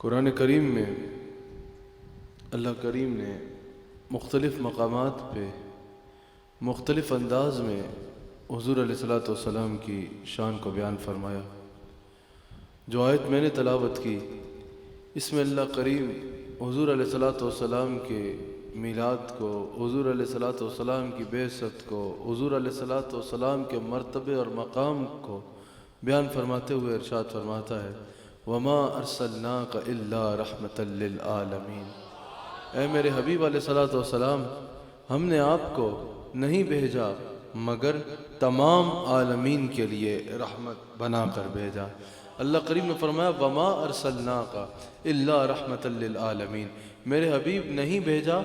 قرآن کریم میں اللہ کریم نے مختلف مقامات پہ مختلف انداز میں حضور علیہ الصلوۃ والسلام کی شان کو بیان فرمایا۔ جو آیت میں نے تلاوت کی اس میں اللہ کریم حضور علیہ الصلوۃ والسلام کے میلاد کو، حضور علیہ الصلوۃ والسلام کی بعثت کو، حضور علیہ الصلوۃ والسلام کے مرتبے اور مقام کو بیان فرماتے ہوئے ارشاد فرماتا ہے وَمَا أَرْسَلْنَاكَ إِلَّا رَحْمَةً لِّلْعَالَمِينَ۔ اے میرے حبیب علیہ الصلوۃ والسلام، ہم نے آپ کو نہیں بھیجا مگر تمام عالمین کے لیے رحمت بنا کر بھیجا۔ اللہ کریم نے فرمایا وَمَا أَرْسَلْنَاكَ إِلَّا رَحْمَةً لِّلْعَالَمِينَ، میرے حبیب نہیں بھیجا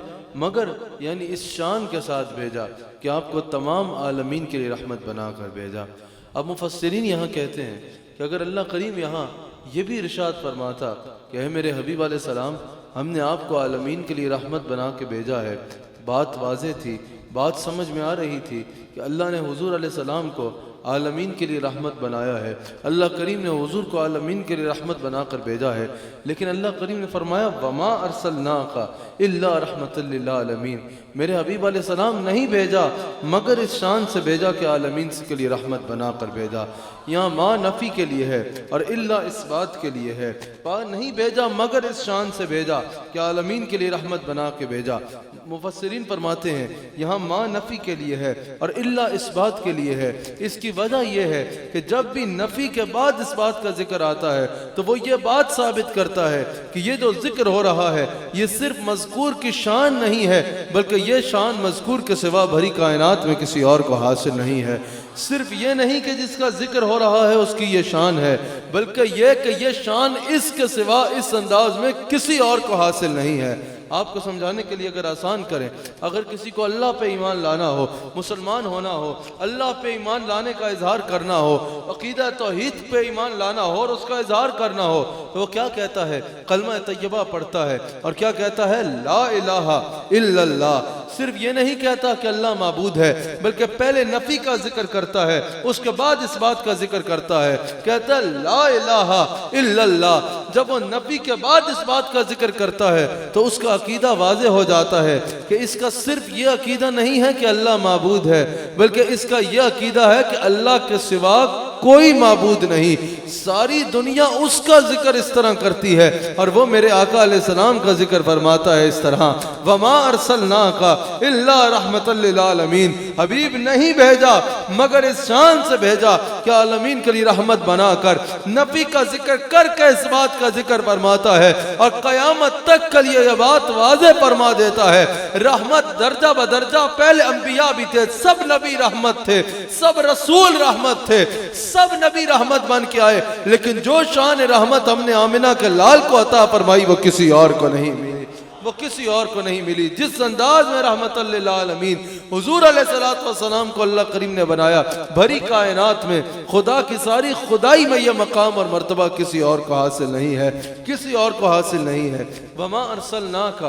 مگر یعنی اس شان کے ساتھ بھیجا کہ آپ کو تمام عالمین کے لیے رحمت بنا کر بھیجا۔ اب مفسرین یہاں کہتے ہیں کہ اگر اللہ کریم یہاں یہ بھی ارشاد فرماتا کہ اے میرے حبیب علیہ السلام، ہم نے آپ کو عالمین کے لیے رحمت بنا کے بھیجا ہے، بات واضح تھی، بات سمجھ میں آ رہی تھی کہ اللہ نے حضور علیہ السلام کو عالمین کے لیے رحمت بنایا ہے، اللہ کریم نے حضور کو عالمین کے لیے رحمت بنا کر بھیجا ہے، لیکن اللہ کریم نے فرمایا وَمَا أَرْسَلْنَاكَ إِلَّا رَحْمَةً لِّلْعَالَمِينَ، میرے حبیب علیہ السلام نہیں بھیجا مگر اس شان سے بھیجا کہ عالمین کے لیے رحمت بنا کر بھیجا۔ یہاں ما نفی کے لیے ہے اور الا اس بات کے لیے ہے، نہیں بھیجا مگر اس شان سے بھیجا کہ عالمین کے لیے رحمت بنا کے بھیجا۔ مفسرین فرماتے ہیں یہاں ما نفی کے لیے ہے اور الا اس بات کے لیے ہے۔ اس کی وجہ یہ ہے کہ جب بھی نفی کے بعد اس بات کا ذکر آتا ہے تو وہ یہ بات ثابت کرتا ہے کہ یہ جو ذکر ہو رہا ہے یہ صرف مذکور کی شان نہیں ہے، بلکہ یہ شان مذکور کے سوا بھری کائنات میں کسی اور کو حاصل نہیں ہے۔ صرف یہ نہیں کہ جس کا ذکر ہو رہا ہے اس کی یہ شان ہے، بلکہ یہ کہ یہ شان اس کے سوا اس انداز میں کسی اور کو حاصل نہیں ہے۔ آپ کو سمجھانے کے لیے اگر آسان کریں، اگر کسی کو اللہ پہ ایمان لانا ہو، مسلمان ہونا ہو، اللہ پہ ایمان لانے کا اظہار کرنا ہو، عقیدہ توحید پہ ایمان لانا ہو اور اس کا اظہار کرنا ہو، تو وہ کیا کہتا ہے؟ کلمہ طیبہ پڑھتا ہے اور کیا کہتا ہے؟ لا الہ الا اللہ۔ صرف یہ نہیں کہتا کہ اللہ معبود ہے، بلکہ پہلے نفی کا ذکر کرتا ہے، اس کے بعد اس بات کا ذکر کرتا ہے، کہتا ہے لا الہ الا اللہ۔ جب وہ نفی کے بعد اس بات کا ذکر کرتا ہے تو اس کا عقیدہ واضح ہو جاتا ہے کہ اس کا صرف یہ عقیدہ نہیں ہے کہ اللہ معبود ہے، بلکہ اس کا یہ عقیدہ ہے کہ اللہ کے سوا کوئی معبود نہیں۔ ساری دنیا اس کا ذکر اس طرح کرتی ہے اور وہ میرے آقا علیہ السلام کا ذکر فرماتا ہے اس طرح وَمَا أَرْسَلْنَاكَ إِلَّا رَحْمَةً لِّلْعَالَمِينَ، حبیب نہیں بھیجا مگر اس شان سے بھیجا کہ عالمین کے لیے رحمت بنا کر۔ نبی کا ذکر کر کے اس بات کا ذکر فرماتا ہے اور قیامت تک کے لیے یہ بات واضح فرما دیتا ہے رحمت درجہ بدرجہ پہلے انبیاء بھی تھے، سب نبی رحمت تھے، سب رسول رحمت تھے، سب نبی رحمت بن کے آئے، لیکن جو شان رحمت ہم نے آمنہ کے لال کو عطا فرمائی وہ کسی اور کو نہیں ملی، وہ کسی اور کو نہیں ملی۔ جس انداز میں رحمت للعالمین حضور علیہ السلام کو اللہ کریم نے بنایا، بھری کائنات میں خدا کی ساری خدائی میں یہ مقام اور مرتبہ کسی اور کو حاصل نہیں ہے، کسی اور کو حاصل نہیں ہے۔ وَمَا أَرْسَلْنَاكَ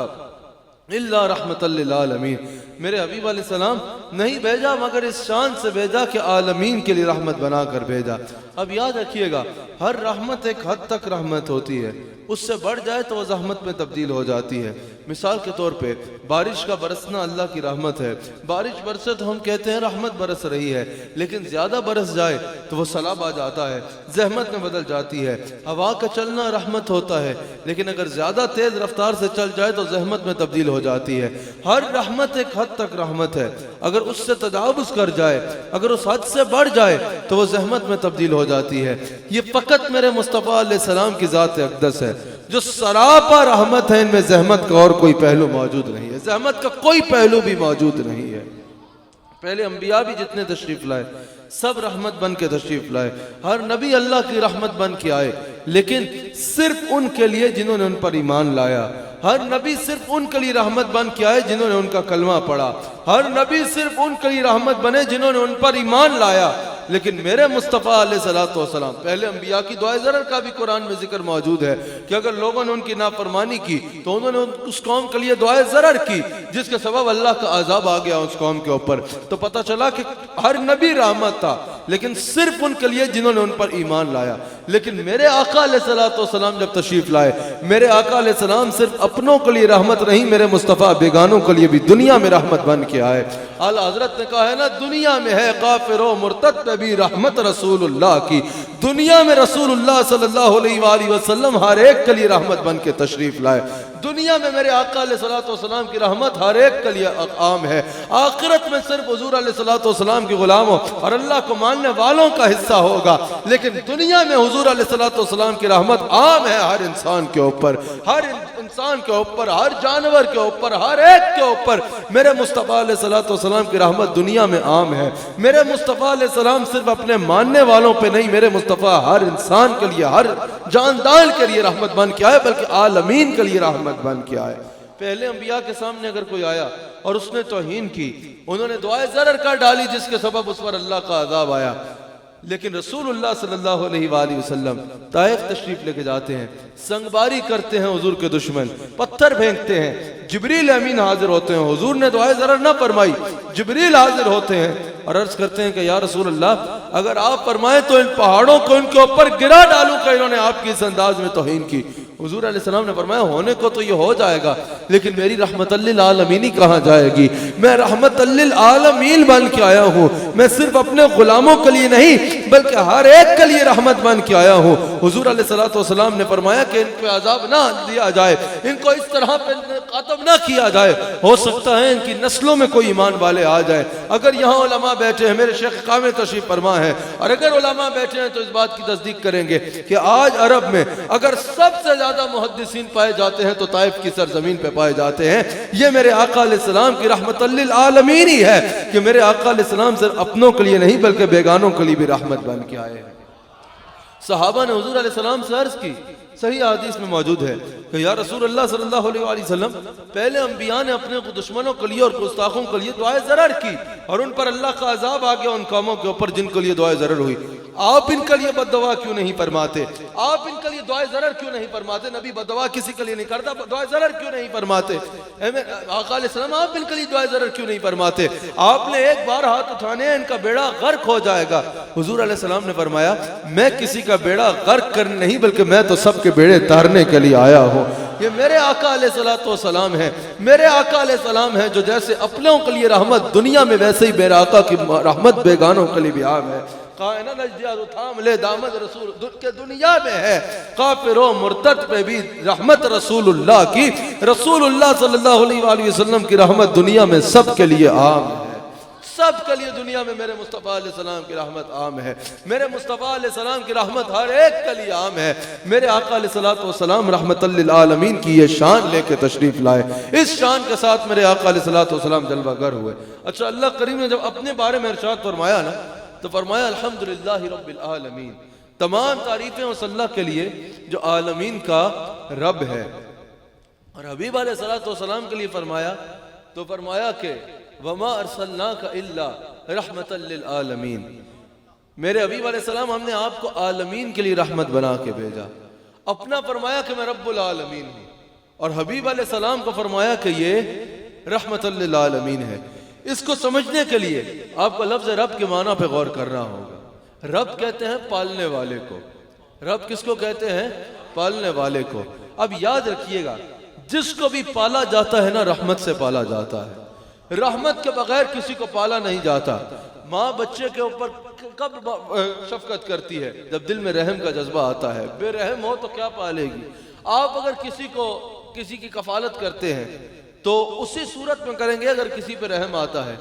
إِلَّا رَحْمَةً لِّلْعَالَمِينَ، میرے حبیب علیہ السلام نہیں بھیجا مگر اس شان سے بھیجا کہ عالمین کے لیے رحمت بنا کر بھیجا۔ اب یاد رکھیے گا ہر رحمت ایک حد تک رحمت ہوتی ہے، اس سے بڑھ جائے تو وہ زحمت میں تبدیل ہو جاتی ہے۔ مثال کے طور پہ بارش کا برسنا اللہ کی رحمت ہے، بارش برسے تو ہم کہتے ہیں رحمت برس رہی ہے، لیکن زیادہ برس جائے تو وہ سیلاب آ جاتا ہے، زحمت میں بدل جاتی ہے۔ ہوا کا چلنا رحمت ہوتا ہے، لیکن اگر زیادہ تیز رفتار سے چل جائے تو زحمت میں تبدیل ہو جاتی ہے۔ ہر رحمت ایک حد تک رحمت ہے، اگر اس سے تجاوز کر جائے، اگر اس حد سے بڑھ جائے تو وہ زحمت میں تبدیل ہو جاتی ہے۔ یہ فقط میرے مصطفیٰ علیہ السلام کی ذات اقدس ہے جو سراپا رحمت ہے، ان میں زحمت کا اور کوئی پہلو موجود نہیں ہے، زحمت کا کوئی پہلو بھی موجود نہیں ہے۔ پہلے انبیاء بھی جتنے تشریف لائے سب رحمت بن کے تشریف لائے، ہر نبی اللہ کی رحمت بن کے آئے، لیکن صرف ان کے لیے جنہوں نے ان پر ایمان لایا۔ ہر نبی صرف ان کے لیے رحمت بن کے آئے جنہوں نے ان کا کلمہ پڑھا، ہر نبی صرف ان کے لیے رحمت بنے جنہوں نے ان پر ایمان لایا۔ لیکن میرے مصطفیٰ علیہ السلام پہلے انبیاء کی دعائے ضرر کا بھی قرآن میں ذکر موجود ہے کہ اگر لوگوں نے ان کی نافرمانی کی تو انہوں نے اس قوم کے لیے دعائے ضرر کی جس کے سبب اللہ کا عذاب آ گیا اس قوم کے اوپر۔ تو پتہ چلا کہ ہر نبی رحمت تھا، لیکن صرف ان کے لیے جنہوں نے ان پر ایمان لایا. لیکن میرے آقا علیہ الصلوۃ والسلام جب تشریف لائے، میرے آقا علیہ السلام صرف اپنوں کے لیے رحمت نہیں، میرے مصطفیٰ بیگانوں کے لیے بھی دنیا میں رحمت بن کے آئے. اعلیٰ حضرت نے کہا ہے نا، دنیا میں ہے کافر و مرتد پہ بھی رحمت رسول اللہ کی. دنیا میں رسول اللہ صلی اللہ علیہ وآلہ وسلم ہر ایک کے لیے رحمت بن کے تشریف لائے. دنیا میں میرے آقا علیہ الصلوۃ والسلام کی رحمت ہر ایک کے لیے عام ہے. آخرت میں صرف حضور علیہ الصلوۃ والسلام کے غلاموں اور اللہ کو ماننے والوں کا حصہ ہوگا. لیکن دنیا میں حضور علیہ الصلوۃ والسلام کی رحمت عام ہے ہر انسان کے اوپر، ہر انسان کے اوپر، ہر جانور کے اوپر، ہر ایک کے اوپر. میرے مصطفیٰ علیہ الصلوۃ والسلام کی رحمت دنیا میں عام ہے. میرے مصطفیٰ علیہ السلام صرف اپنے ماننے والوں پہ نہیں، میرے مصطفیٰ ہر انسان کے لیے، ہر جاندار کے لیے رحمت بن کے آئے، بلکہ عالمین کے لیے رحمت بن کے آئے. پہلے انبیاء کے سامنے اگر کوئی آیا اور اس نے توہین کی، انہوں نے دعائے ضرر کر ڈالی جس کے سبب اس پر اللہ کا عذاب آیا. لیکن رسول اللہ صلی اللہ علیہ وآلہ وسلم طائف تشریف لے کے جاتے ہیں، سنگباری کرتے ہیں حضور کے دشمن، پتھر پھینکتے ہیں. جبریل امین حاضر ہوتے ہیں. حضور نے دعائے ضرر نہ فرمائی، جبریل حاضر ہوتے ہیں اور عرض کرتے ہیں کہ یا رسول اللہ، اگر آپ فرمائیں تو ان پہاڑوں کو ان کے اوپر گرا ڈالوں کہ انہوں نے آپ کی اس انداز میں توہین کی. حضور علیہ السلام نے فرمایا ہونے کو تو یہ ہو جائے گا، لیکن میری رحمت للعالمین کہاں جائے گی؟ میں رحمت للعالمین بن کے آیا ہوں. میں صرف اپنے غلاموں کے لیے نہیں بلکہ ہر ایک کے لیے رحمت بن کے آیا ہوں. حضور علیہ السلام نے فرمایا کہ ان پہ عذاب نہ دیا جائے، ان کو اس طرح پہ ختم نہ کیا جائے. ہو سکتا ہے ان کی نسلوں میں کوئی ایمان والے آ جائے. اگر یہاں علماء بیٹھے ہیں، میرے شیخ کامل تشریف فرما ہے، اور اگر علماء بیٹھے ہیں تو اس بات کی تصدیق کریں گے کہ آج عرب میں اگر سب سے زیادہ محدثین پائے جاتے ہیں تو طائف کی سرزمین پہ پائے جاتے ہیں. یہ میرے آقا علیہ السلام کی رحمت للعالمین ہی ہے کہ میرے آقا علیہ السلام صرف اپنوں کے لیے نہیں بلکہ بیگانوں کے لیے بھی رحمت بن کے آئے ہیں. صحابہ نے حضور علیہ السلام سے عرض کی، صحیح حدیث میں موجود ہے کہ یا رسول اللہ صلی اللہ علیہ وآلہ وسلم، پہلے انبیاء نے اپنے دشمنوں کے لیے اور گستاخوں کے لیے دعائے ضرر کی اور ان پر اللہ کا عذاب آ گیا ان قوموں کے اوپر جن کے لیے دعائے ضرر ہوئی. آپ ان کے لیے بد دعا کیوں نہیں فرماتے؟ آپ ان کے لیے دعائے ضرر کیوں نہیں فرماتے؟ نبی بد دعا کسی کے لیے نہیں کرتا، دعائے ضرر کیوں نہیں فرماتے؟ آقا علیہ السلام آپ ان کے لیے دعائے ضرر کیوں نہیں فرماتے؟ آپ نے ایک بار ہاتھ اٹھانے ہیں، ان کا بیڑا غرق ہو جائے گا. حضور علیہ السلام نے فرمایا میں کسی کا بیڑا غرق کرنے نہیں بلکہ میں تو سب کے بیڑے تارنے کے لیے آیا ہوں. یہ میرے آقا علیہ الصلوۃ والسلام ہے، میرے آقا علیہ السلام ہے جو جیسے اپنوں کے لیے رحمت دنیا میں، ویسے ہی میرے آقا کی رحمت بیگانوں کے لیے بھی عام ہے. قائنہ نجدیات تھام لے دامد رسول کے دنیا میں ہے کافر و مرتد پہ بھی رحمت رسول اللہ کی. رسول اللہ صلی اللہ علیہ وآلہ وسلم کی رحمت دنیا میں سب کے لیے عام ہے. سب کے لیے دنیا میں میرے مصطفیٰ علیہ السلام کی رحمت عام ہے. میرے مصطفیٰ علیہ السلام کی رحمت ہر ایک کے لیے عام ہے. میرے آقا علیہ الصلوۃ والسلام رحمت للعالمین کی یہ شان لے کے تشریف لائے. اس شان کے ساتھ میرے آقا علیہ الصلوۃ والسلام جلوہ گر ہوئے. اچھا، اللہ کریم نے جب اپنے بارے میں ارشاد فرمایا نا تو فرمایا الحمدللہ رب العالمین، تمام تعریفیں اس اللہ کے لیے جو عالمین کا رب ہے. اور حبیب علیہ الصلوۃ والسلام کے لیے فرمایا تو فرمایا کہ وما ارسلناک الا رحمت للعالمین. میرے حبیب علیہ السلام ہم نے آپ کو عالمین کے لیے رحمت بنا کے بھیجا. اپنا فرمایا کہ میں رب العالمین ہوں، اور حبیب علیہ السلام کو فرمایا کہ یہ رحمت للعالمین ہے. اس کو سمجھنے کے لیے آپ کو لفظ رب کے معنی پہ غور کرنا ہوگا. رب کہتے ہیں پالنے والے کو. رب کس کو کہتے ہیں؟ پالنے والے کو. اب یاد رکھیے گا، جس کو بھی پالا جاتا ہے نا، رحمت سے پالا جاتا ہے. رحمت کے بغیر کسی کو پالا نہیں جاتا. ماں بچے کے اوپر کب شفقت کرتی ہے؟ جب دل میں رحم کا جذبہ آتا ہے. بے رحم ہو تو کیا پالے گی؟ آپ اگر کسی کی کفالت کرتے ہیں تو اسی صورت میں کریں گے اگر کسی پہ رحم آتا ہے.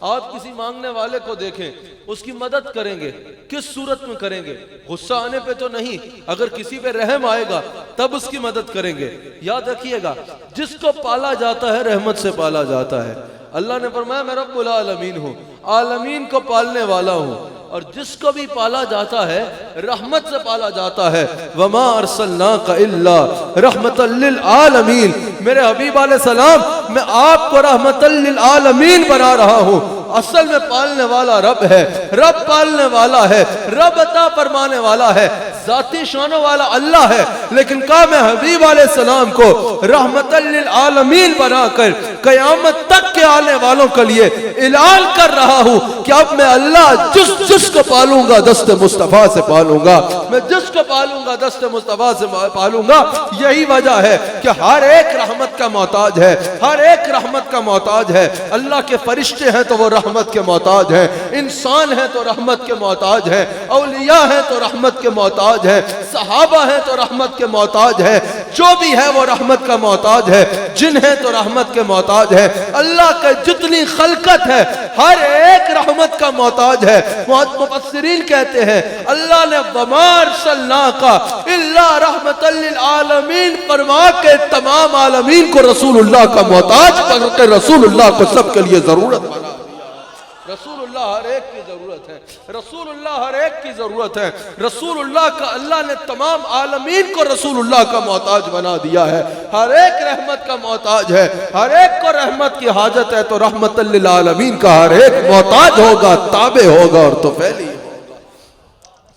آپ کسی مانگنے والے کو دیکھیں، اس کی مدد کریں گے، کس صورت میں کریں گے؟ غصہ آنے پہ تو نہیں، اگر کسی پہ رحم آئے گا تب اس کی مدد کریں گے. یاد رکھیے گا، جس کو پالا جاتا ہے رحمت سے پالا جاتا ہے. اللہ نے فرمایا میں رب العالمین ہوں، عالمین کو پالنے والا ہوں. اور جس کو بھی پالا جاتا ہے رحمت سے پالا جاتا ہے. وما ارسلناک الا رحمت للعالمین. میرے حبیب علیہ السلام، میں آپ کو رحمت للعالمین بنا رہا ہوں. اصل میں پالنے والا رب ہے. رب پالنے والا ہے، رب عطا فرمانے والا ہے، ذاتی شانوں والا اللہ ہے، لیکن کہا میں حبیب علیہ السلام کو رحمت للعالمین بنا کر قیامت تک کے آنے والوں کے لیے اعلان کر رہا ہوں کہ اب میں اللہ جس کو پالوں گا دست مصطفیٰ سے پالوں گا، میں جس کو پالوں گا دست مصطفیٰ سے پالوں گا۔ یہی وجہ ہے کہ ہر ایک رحمت کا محتاج ہے، ہر ایک رحمت کا محتاج ہے۔ اللہ کے فرشتے ہیں تو وہ رحمت کے محتاج ہیں، انسان ہیں تو رحمت کے محتاج ہیں، اولیاء ہیں تو رحمت کے محتاج ہیں، صحابہ ہیں تو رحمت کے محتاج ہے، جو بھی ہے وہ رحمت کا محتاج ہے، جن ہے تو رحمت کے محتاج ہے۔ اللہ کا جتنی خلقت ہے ہر ایک رحمت کا محتاج ہے۔ مفسرین کہتے ہیں اللہ نے وَمَا أَرْسَلْنَاكَ إِلَّا رَحْمَةً لِلْعَالَمِينَ فرما کے تمام عالمین کو رسول اللہ کا محتاج کر کے رسول اللہ کو سب کے لیے ضرورت بنا دیا۔ رسول اللہ ہر ایک کی ضرورت ہے، رسول اللہ ہر ایک کی ضرورت ہے۔ رسول اللہ کا اللہ نے تمام عالمین کو رسول اللہ کا محتاج بنا دیا ہے، ہر ایک رحمت کا محتاج ہے، ہر ایک کو رحمت کی حاجت ہے، تو رحمت للعالمین کا ہر ایک محتاج ہوگا، تابع ہوگا اور تو پھیلی ہوگا۔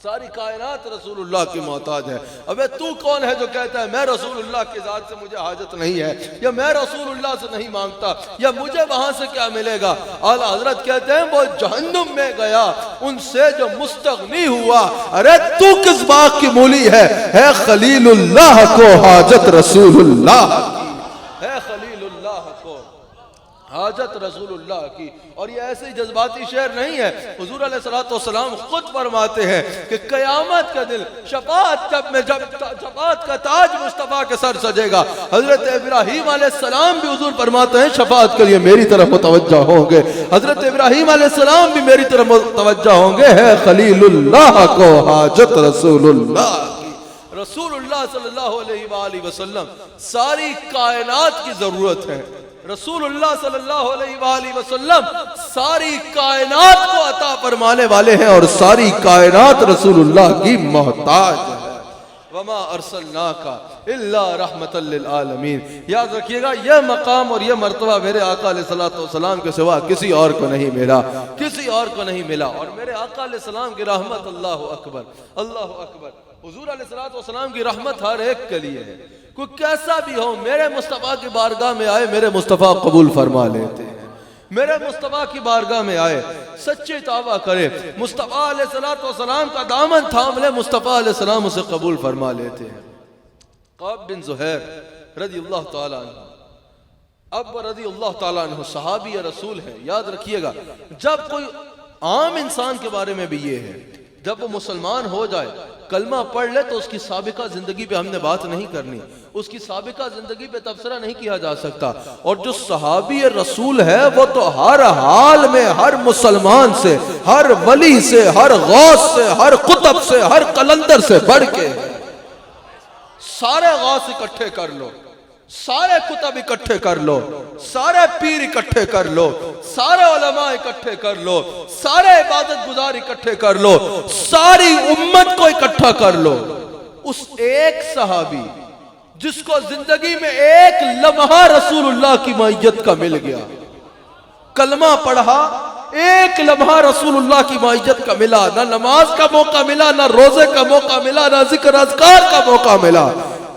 ساری کائنات رسول اللہ کی محتاج ہے۔ ابے تو کون ہے جو کہتا ہے میں رسول اللہ کی ذات سے مجھے حاجت نہیں ہے، یا میں رسول اللہ سے نہیں مانگتا، یا مجھے وہاں سے کیا ملے گا؟ اعلیٰ حضرت کہتے ہیں وہ جہنم میں گیا ان سے جو مستغنی ہوا۔ ارے تو کس بات کی مولی ہے خلیل اللہ کو حاجت رسول اللہ کی، ہے خلیل اللہ کو حاجت رسول اللہ کی۔ اور یہ ایسے ہی جذباتی شعر نہیں ہے، حضور علیہ السلام خود فرماتے ہیں کہ قیامت کا دن شفاعت شفاعت کا تاج مصطفیٰ کے سر سجے گا۔ حضرت ابراہیم علیہ السلام بھی حضور فرماتے ہیں شفاعت کے لیے میری طرف متوجہ ہوں گے، حضرت ابراہیم علیہ السلام بھی میری طرف متوجہ ہوں گے، ہے خلیل اللہ کو حاجت رسول اللہ کی۔ رسول اللہ صلی اللہ علیہ وآلہ وسلم ساری کائنات کی ضرورت ہے۔ رسول اللہ صلی اللہ علیہ وآلہ وسلم ساری کائنات کو عطا فرمانے والے ہیں اور ساری کائنات رسول اللہ کی محتاج ہے۔ وَمَا أَرْسَلْنَاكَ إِلَّا رَحْمَةً لِلْعَالَمِينَ۔ یاد رکھیے گا یہ مقام اور یہ مرتبہ میرے آقا علیہ السلام کے سوا کسی اور کو نہیں ملا، کسی اور کو نہیں ملا۔ اور میرے آقا علیہ السلام کی رحمت، اللہ اکبر اللہ اکبر، حضور علیہ السلام کی رحمت ہر ایک کے لیے ہے۔ کوئی کیسا بھی ہو میرے مصطفیٰ کی بارگاہ میں آئے، میرے مصطفیٰ قبول فرما لیتے ہیں۔ میرے مصطفیٰ کی بارگاہ میں آئے، سچی توبہ کرے، مصطفیٰ علیہ السلام کا دامن تھام لے، مصطفیٰ علیہ السلام اسے قبول فرما لیتے ہیں۔ قعب بن زہیر رضی اللہ تعالیٰ عنہ، اب رضی اللہ تعالیٰ عنہ صحابی رسول ہیں۔ یاد رکھیے گا جب کوئی عام انسان کے بارے میں بھی یہ ہے، جب وہ مسلمان ہو جائے، کلمہ پڑھ لے، تو اس کی سابقہ زندگی پہ ہم نے بات نہیں کرنی، اس کی سابقہ زندگی پہ تبصرہ نہیں کیا جا سکتا۔ اور جو صحابی رسول ہے وہ تو ہر حال میں ہر مسلمان سے، ہر ولی سے، ہر غوث سے، ہر قطب سے، ہر قلندر سے بڑھ کے، سارے غوث اکٹھے کر لو، سارے کتب اکٹھے کر لو، سارے پیر اکٹھے کر لو، سارے علماء اکٹھے کر لو، سارے عبادت گزار اکٹھے کر لو، ساری امت کو اکٹھا کر لو، اس ایک صحابی جس کو زندگی میں ایک لمحہ رسول اللہ کی معیت کا مل گیا، کلمہ پڑھا، ایک لمحہ رسول اللہ کی معیت کا ملا، نہ نماز کا موقع ملا، نہ روزے کا موقع ملا، نہ ذکر اذکار کا موقع ملا،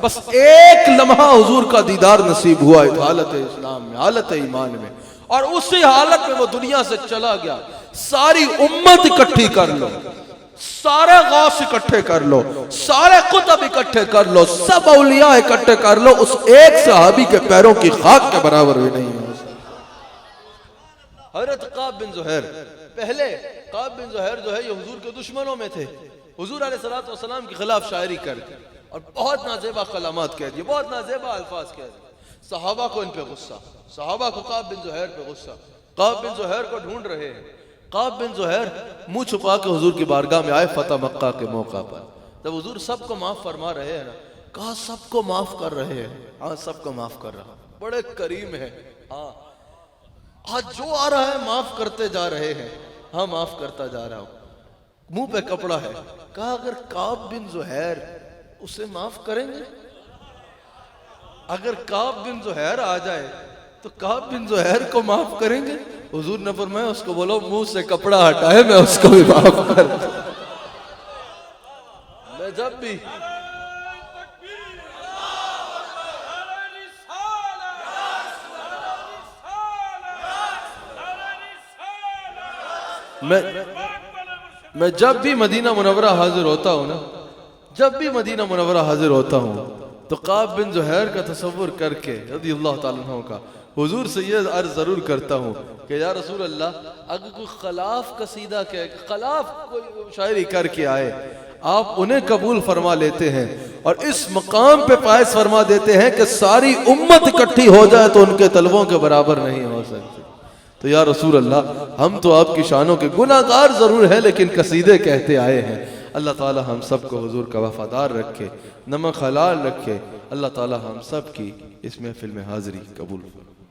بس ایک لمحہ حضور کا دیدار نصیب ہوا حالت اسلام میں، حالت ایمان میں، اور اسی حالت میں وہ دنیا سے چلا گیا۔ ساری امت اکٹھی کر لو، سارے غوث اکٹھے کر لو، سارے قطب اکٹھے کر لو، سب اولیاء اکٹھے کر لو، اس ایک صحابی کے پیروں کی خاک کے برابر بھی نہیں ہے۔ حضرت قعب بن زہیر، پہلے قعب بن زہیر جو ہے یہ حضور کے دشمنوں میں تھے، حضور علیہ السلام کے خلاف شاعری کرتے اور بہت نازیبہ کلمات کہہ دیے، بہت نازیبہ الفاظ کہہ دیے۔ صحابہ کو ان پہ غصہ، صحابہ کو قعب بن زہیر پہ غصہ، قعب بن زہیر کو ڈھونڈ رہے ہیں۔ قعب بن زہیر منہ چھپا کے حضور کی بارگاہ میں آئے فتح مکہ کے موقع پر، جب حضور سب کو معاف فرما رہے ہیں نا، کہا سب کو معاف کر رہے ہیں، ہاں سب کو معاف کر رہا، بڑے کریم ہے، ہاں آج جو آ رہا ہے معاف کرتے جا رہے ہیں، ہاں معاف کرتا جا رہا ہوں، منہ پہ کپڑا ہے۔ کہا اگر قعب بن زہیر اسے معاف کریں گے، اگر قعب بن زہیر آ جائے تو قعب بن زہیر کو معاف کریں گے؟ حضور نے فرمایا اس کو بولو منہ سے کپڑا ہٹائے میں اس کو بھی معاف کر دوں۔ میں جب بھی میں جب بھی مدینہ منورہ حاضر ہوتا ہوں نا، جب بھی مدینہ منورہ حاضر ہوتا ہوں تو قعب بن زہیر کا تصور کر کے رضی اللہ تعالیٰ عنہ کا حضور سے یہ عرض ضرور کرتا ہوں کہ یا رسول اللہ اگر کوئی خلاف قصیدہ کے خلاف کوئی شاعری کر کے آئے آپ انہیں قبول فرما لیتے ہیں اور اس مقام پہ فائز فرما دیتے ہیں کہ ساری امت اکٹھی ہو جائے تو ان کے طلبوں کے برابر نہیں ہو سکتی۔ تو یا رسول اللہ ہم تو آپ کی شانوں کے گناہگار ضرور ہیں لیکن قصیدے کہتے آئے ہیں۔ اللہ تعالی ہم سب کو حضور کا وفادار رکھے، نمک حلال رکھے۔ اللہ تعالی ہم سب کی اس محفل میں حاضری قبول فرمائے۔